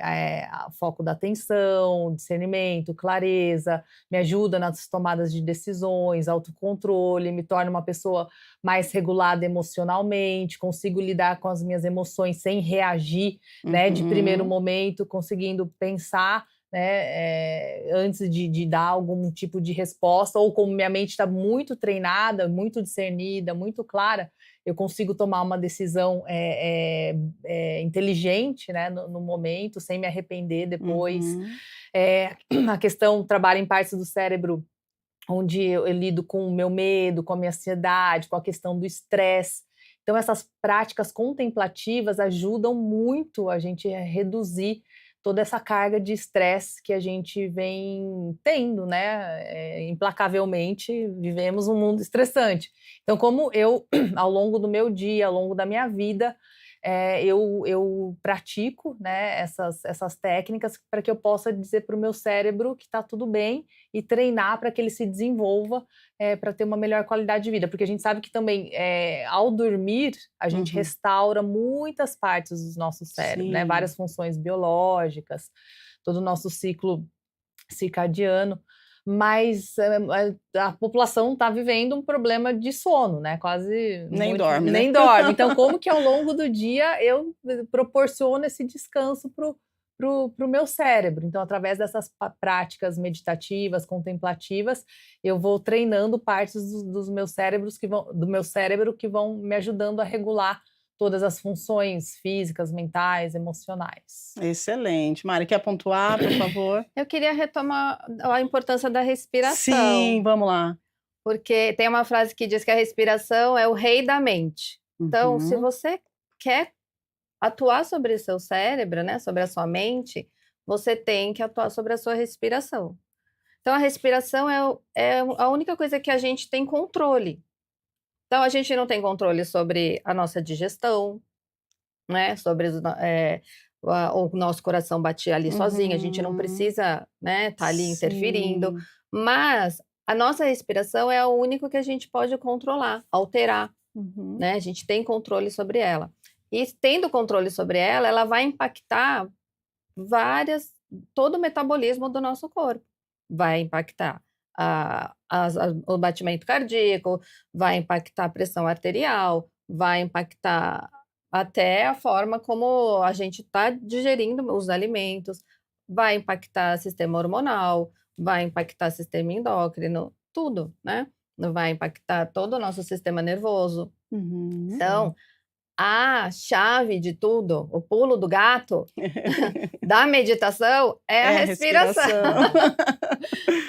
foco da atenção, discernimento, clareza, me ajuda nas tomadas de decisões, autocontrole, me torna uma pessoa mais regulada emocionalmente, consigo lidar com as minhas emoções sem reagir, né, de primeiro momento, conseguindo pensar, né, antes de dar algum tipo de resposta, ou como minha mente está muito treinada, muito discernida, muito clara, eu consigo tomar uma decisão inteligente, né, no momento, sem me arrepender depois. A questão trabalha em partes do cérebro onde eu lido com o meu medo, com a minha ansiedade, com a questão do estresse. Então, essas práticas contemplativas ajudam muito a gente a reduzir toda essa carga de estresse que a gente vem tendo, né? Implacavelmente vivemos um mundo estressante. Então, como eu, ao longo do meu dia, ao longo da minha vida, eu pratico, né, essas técnicas para que eu possa dizer para o meu cérebro que está tudo bem e treinar para que ele se desenvolva para ter uma melhor qualidade de vida. Porque a gente sabe que também, ao dormir, a gente restaura muitas partes do nosso cérebro, né? Várias funções biológicas, todo o nosso ciclo circadiano. Mas a população está vivendo um problema de sono, né? Quase nem dorme, né? Nem dorme. Então, como que ao longo do dia eu proporciono esse descanso pro meu cérebro? Então, através dessas práticas meditativas, contemplativas, eu vou treinando partes do meu cérebro que vão me ajudando a regular todas as funções físicas, mentais, emocionais. Excelente. Mari, quer pontuar, por favor? Eu queria retomar a importância da respiração. Sim, vamos lá. Porque tem uma frase que diz que a respiração é o rei da mente. Então, se você quer atuar sobre o seu cérebro, né, sobre a sua mente, você tem que atuar sobre a sua respiração. Então, a respiração é a única coisa que a gente tem controle. Então, a gente não tem controle sobre a nossa digestão, né, sobre o nosso coração bater ali sozinho, a gente não precisa, né, tá ali interferindo, mas a nossa respiração é o único que a gente pode controlar, alterar, né, a gente tem controle sobre ela. E tendo controle sobre ela, ela vai impactar todo o metabolismo do nosso corpo. Vai impactar o batimento cardíaco, vai impactar a pressão arterial, vai impactar até a forma como a gente está digerindo os alimentos, vai impactar o sistema hormonal, vai impactar o sistema endócrino, tudo, né? Vai impactar todo o nosso sistema nervoso. Então, a chave de tudo, o pulo do gato da meditação é a respiração.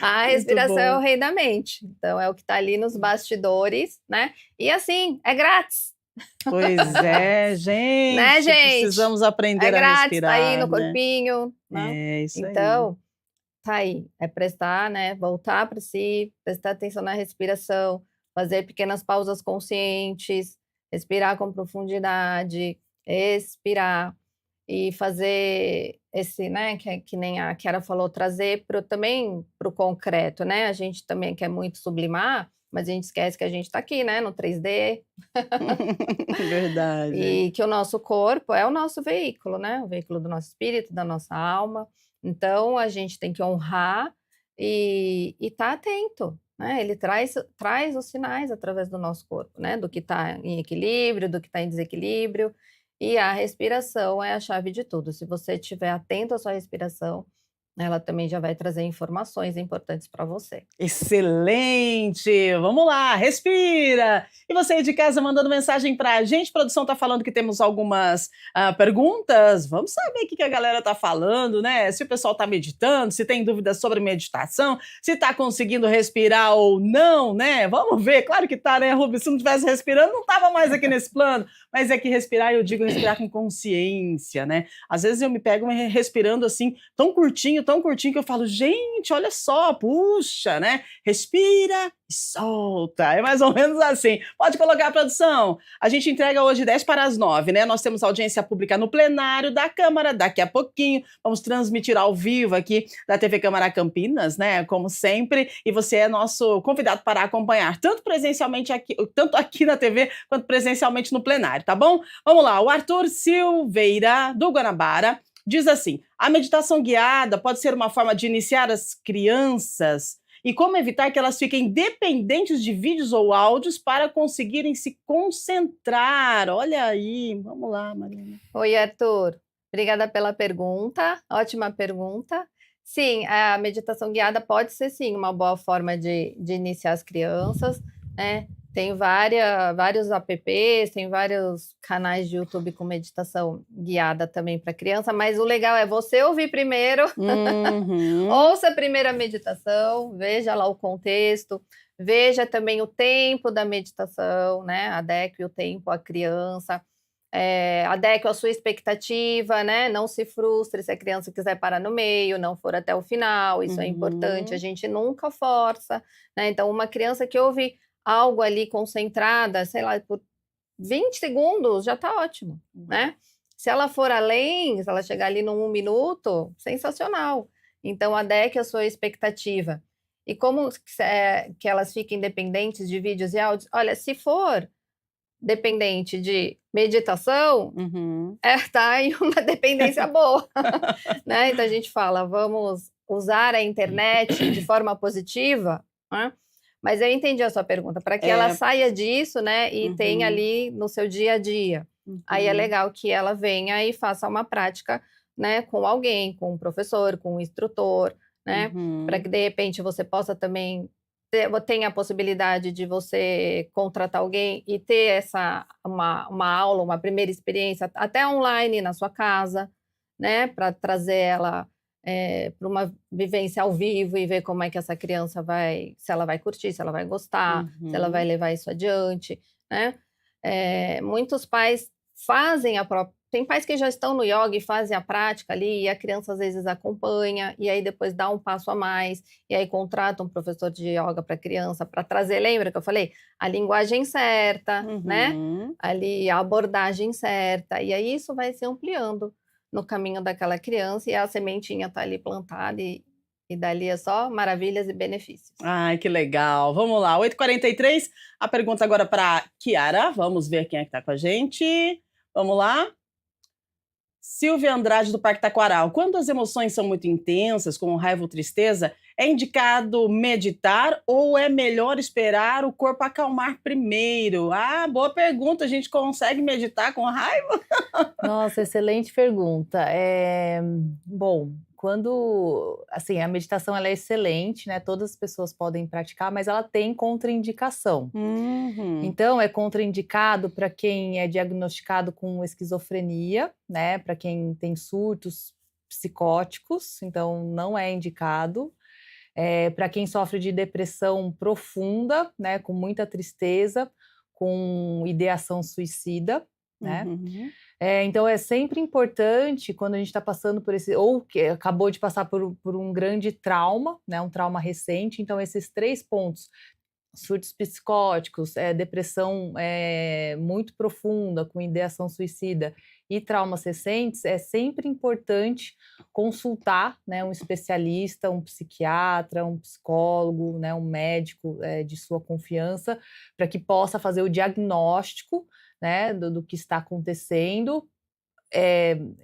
A respiração é o rei da mente. Então, é o que está ali nos bastidores, né? E assim, é grátis. Pois é, gente. Né, gente? Precisamos aprender grátis, a respirar. Tá aí no né? corpinho. Né? É isso aí. Então, tá aí. É prestar, né? Voltar para si, prestar atenção na respiração, fazer pequenas pausas conscientes, respirar com profundidade, expirar e fazer esse, né, que nem a Chiara falou, trazer também para o concreto, né? A gente também quer muito sublimar, mas a gente esquece que a gente está aqui, né, no 3D. Verdade. E que o nosso corpo é o nosso veículo, né? O veículo do nosso espírito, da nossa alma. Então, a gente tem que honrar e estar atento, né? Ele traz os sinais através do nosso corpo, né? Do que está em equilíbrio, do que está em desequilíbrio. E a respiração é a chave de tudo. Se você estiver atento à sua respiração, ela também já vai trazer informações importantes para você. Excelente! Vamos lá, respira! E você aí de casa mandando mensagem pra gente, a produção tá falando que temos algumas perguntas, vamos saber o que a galera tá falando, né? Se o pessoal tá meditando, se tem dúvidas sobre meditação, se tá conseguindo respirar ou não, né? Vamos ver, claro que tá, né, Rubi? Se não tivesse respirando, não tava mais aqui nesse plano, mas é que respirar, eu digo respirar com consciência, né? Às vezes eu me pego respirando assim, tão curtinho que eu falo, gente, olha só, puxa, né? Respira e solta. É mais ou menos assim. Pode colocar a produção. A gente entrega hoje 10 para as 9, né? Nós temos audiência pública no plenário da Câmara daqui a pouquinho. Vamos transmitir ao vivo aqui da TV Câmara Campinas, né? Como sempre. E você é nosso convidado para acompanhar, tanto presencialmente aqui, tanto aqui na TV, quanto presencialmente no plenário, tá bom? Vamos lá. O Arthur Silveira, do Guanabara, diz assim: a meditação guiada pode ser uma forma de iniciar as crianças e como evitar que elas fiquem dependentes de vídeos ou áudios para conseguirem se concentrar. Olha aí, vamos lá, Marina. Oi, Arthur. Obrigada pela pergunta, ótima pergunta. Sim, a meditação guiada pode ser, sim, uma boa forma de iniciar as crianças, né? Tem vários apps, tem vários canais de YouTube com meditação guiada também para criança, mas o legal é você ouvir primeiro, ouça a primeira meditação, veja lá o contexto, veja também o tempo da meditação, né? Adeque o tempo à criança, adeque a sua expectativa, né? Não se frustre se a criança quiser parar no meio, não for até o final, isso é importante, a gente nunca força, né? Então, uma criança que ouve algo ali concentrada, sei lá, por 20 segundos, já tá ótimo, né? Se ela for além, se ela chegar ali no 1 minuto, sensacional. Então, adeque a sua expectativa. E como que elas fiquem dependentes de vídeos e áudios? Olha, se for dependente de meditação, tá em uma dependência boa, né? Então, a gente fala, vamos usar a internet de forma positiva, né? Mas eu entendi a sua pergunta, para que ela saia disso, né, e tenha ali no seu dia a dia. Aí é legal que ela venha e faça uma prática, né, com alguém, com um professor, com um instrutor, né, para que de repente você possa também tenha a possibilidade de você contratar alguém e ter uma aula, uma primeira experiência, até online na sua casa, né, para trazer ela para uma vivência ao vivo e ver como é que essa criança se ela vai curtir, se ela vai gostar, se ela vai levar isso adiante, né? Muitos pais fazem tem pais que já estão no yoga e fazem a prática ali, e a criança às vezes acompanha, e aí depois dá um passo a mais, e aí contrata um professor de yoga para a criança, para trazer, lembra que eu falei? A linguagem certa, né? Ali a abordagem certa, e aí isso vai se ampliando no caminho daquela criança, e a sementinha está ali plantada, e dali é só maravilhas e benefícios. Ai, que legal. Vamos lá, 8h43, a pergunta agora para Kiara, vamos ver quem é que está com a gente. Vamos lá. Silvia Andrade, do Parque Taquaral. Quando as emoções são muito intensas, como raiva ou tristeza, é indicado meditar ou é melhor esperar o corpo acalmar primeiro? Ah, boa pergunta. A gente consegue meditar com raiva? Nossa, excelente pergunta. Bom, assim, a meditação ela é excelente, né? Todas as pessoas podem praticar, mas ela tem contraindicação. Então, é contraindicado para quem é diagnosticado com esquizofrenia, né? Para quem tem surtos psicóticos, então não é indicado. Para quem sofre de depressão profunda, né? Com muita tristeza, com ideação suicida, né? Então é sempre importante quando a gente está passando por ou que acabou de passar por um grande trauma, né, um trauma recente, então esses 3 pontos, surtos psicóticos, depressão muito profunda, com ideação suicida e traumas recentes, é sempre importante consultar, né, um especialista, um psiquiatra, um psicólogo, né, um médico de sua confiança, para que possa fazer o diagnóstico, né, do que está acontecendo,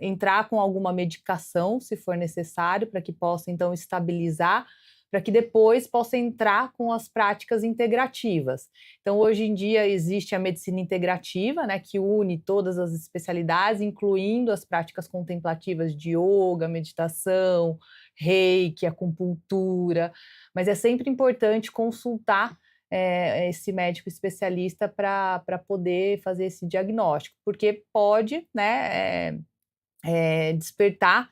entrar com alguma medicação, se for necessário, para que possa, então, estabilizar, para que depois possa entrar com as práticas integrativas. Então, hoje em dia, existe a medicina integrativa, né, que une todas as especialidades, incluindo as práticas contemplativas de yoga, meditação, reiki, acupuntura, mas é sempre importante consultar esse médico especialista para poder fazer esse diagnóstico, porque pode, né, despertar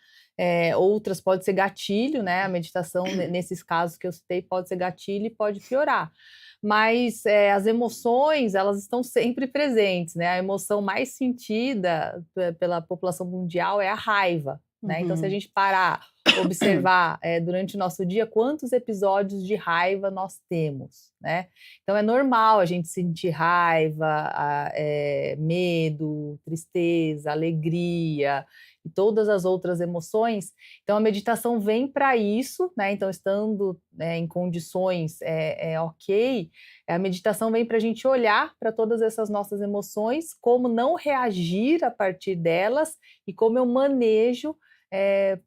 outras, pode ser gatilho, né? A meditação, nesses casos que eu citei, pode ser gatilho e pode piorar. Mas as emoções, elas estão sempre presentes, né? A emoção mais sentida pela população mundial é a raiva, né? Então, se a gente parar, observar durante o nosso dia quantos episódios de raiva nós temos, né? Então, é normal a gente sentir raiva, medo, tristeza, alegria e todas as outras emoções. Então, a meditação vem para isso, né? Então, estando em condições ok, a meditação vem para a gente olhar para todas essas nossas emoções, como não reagir a partir delas e como eu manejo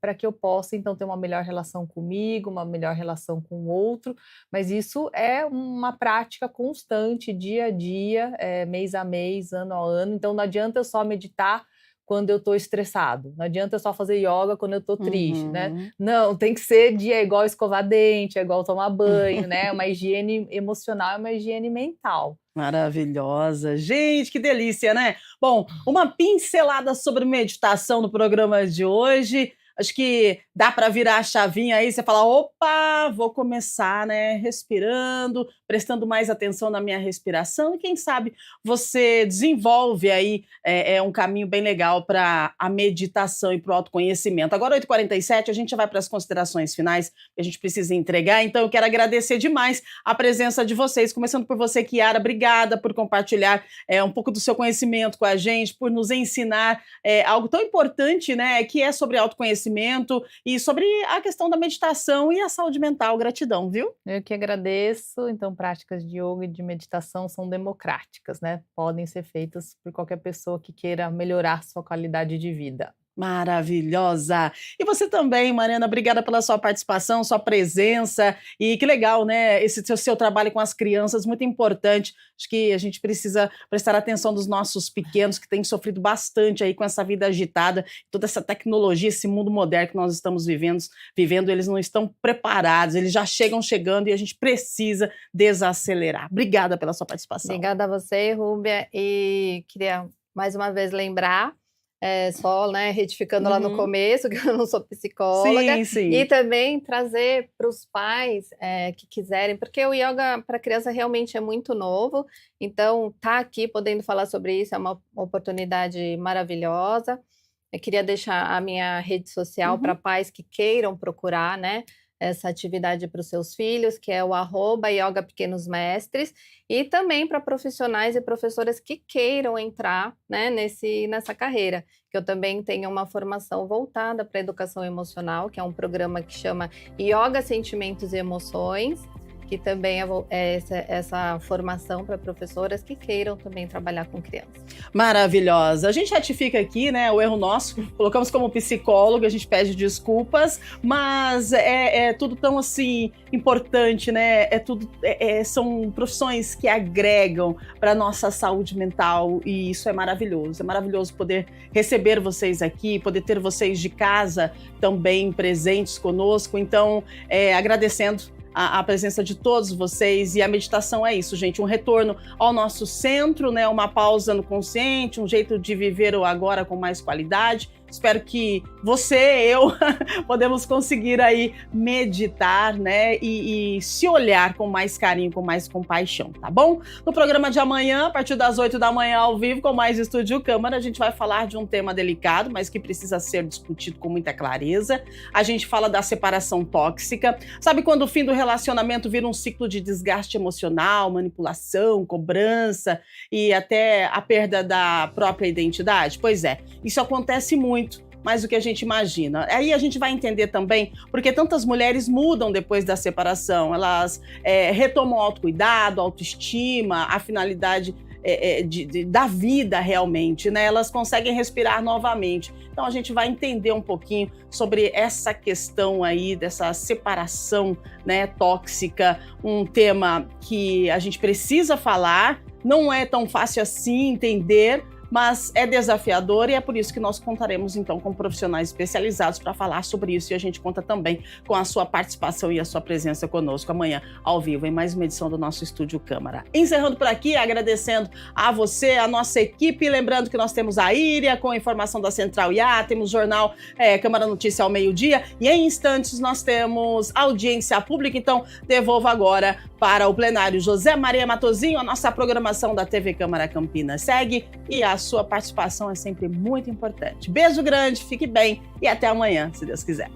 para que eu possa, então, ter uma melhor relação comigo, uma melhor relação com o outro, mas isso é uma prática constante, dia a dia, mês a mês, ano a ano, então não adianta eu só meditar quando eu estou estressado, não adianta eu só fazer yoga quando eu estou triste, né? Não, tem que ser dia igual escovar dente, é igual tomar banho, né? Uma higiene emocional e uma higiene mental. Maravilhosa. Gente, que delícia, né? Bom, uma pincelada sobre meditação no programa de hoje. Acho que dá para virar a chavinha aí, você fala, opa, vou começar, né, respirando, prestando mais atenção na minha respiração e quem sabe você desenvolve aí um caminho bem legal para a meditação e para o autoconhecimento. Agora, 8h47, a gente já vai para as considerações finais que a gente precisa entregar, então eu quero agradecer demais a presença de vocês, começando por você, Kiara, obrigada por compartilhar um pouco do seu conhecimento com a gente, por nos ensinar algo tão importante, né, que é sobre autoconhecimento e sobre a questão da meditação e a saúde mental. Gratidão, viu? Eu que agradeço. Então, práticas de yoga e de meditação são democráticas, né? Podem ser feitas por qualquer pessoa que queira melhorar sua qualidade de vida. Maravilhosa! E você também, Mariana, obrigada pela sua participação, sua presença, e que legal, né, esse seu trabalho com as crianças, muito importante. Acho que a gente precisa prestar atenção dos nossos pequenos que têm sofrido bastante aí com essa vida agitada, toda essa tecnologia, esse mundo moderno que nós estamos vivendo, eles não estão preparados, eles já chegando e a gente precisa desacelerar. Obrigada pela sua participação. Obrigada a você, Rúbia, e queria mais uma vez lembrar, só, né, retificando lá no começo, que eu não sou psicóloga, sim. E também trazer para os pais que quiserem, porque o yoga para criança realmente é muito novo, então tá aqui podendo falar sobre isso é uma oportunidade maravilhosa. Eu queria deixar a minha rede social para pais que queiram procurar, né, essa atividade para os seus filhos, que é o @yoga Pequenos Mestres, e também para profissionais e professoras que queiram entrar, né, nessa carreira, que eu também tenho uma formação voltada para a educação emocional, que é um programa que chama Yoga Sentimentos e Emoções, que também é essa formação para professoras que queiram também trabalhar com crianças. Maravilhosa. A gente ratifica aqui, né, o erro nosso, colocamos como psicólogo, a gente pede desculpas, mas é tudo tão, assim, importante, né, são profissões que agregam para a nossa saúde mental e isso é maravilhoso poder receber vocês aqui, poder ter vocês de casa também presentes conosco, então, agradecendo a presença de todos vocês, e a meditação é isso, gente, um retorno ao nosso centro, né, uma pausa no consciente, um jeito de viver o agora com mais qualidade. Espero que você, eu, podemos conseguir aí meditar, né, e se olhar com mais carinho, com mais compaixão, tá bom? No programa de amanhã, a partir das 8 da manhã, ao vivo, com mais Estúdio Câmara, a gente vai falar de um tema delicado, mas que precisa ser discutido com muita clareza. A gente fala da separação tóxica. Sabe quando o fim do relacionamento vira um ciclo de desgaste emocional, manipulação, cobrança e até a perda da própria identidade? Pois é, isso acontece muito mais do que a gente imagina. Aí a gente vai entender também porque tantas mulheres mudam depois da separação, elas retomam o autocuidado, a autoestima, a finalidade da vida realmente, né? Elas conseguem respirar novamente. Então a gente vai entender um pouquinho sobre essa questão aí dessa separação, né, tóxica, um tema que a gente precisa falar, não é tão fácil assim entender, mas é desafiador e é por isso que nós contaremos então com profissionais especializados para falar sobre isso, e a gente conta também com a sua participação e a sua presença conosco amanhã ao vivo em mais uma edição do nosso Estúdio Câmara. Encerrando por aqui, agradecendo a você, a nossa equipe, lembrando que nós temos a Íria com a informação da Central IA, temos o jornal Câmara Notícia ao meio-dia e em instantes nós temos audiência pública, então devolvo agora para o plenário José Maria Matosinho, a nossa programação da TV Câmara Campinas segue e a sua participação é sempre muito importante. Beijo grande, fique bem e até amanhã, se Deus quiser.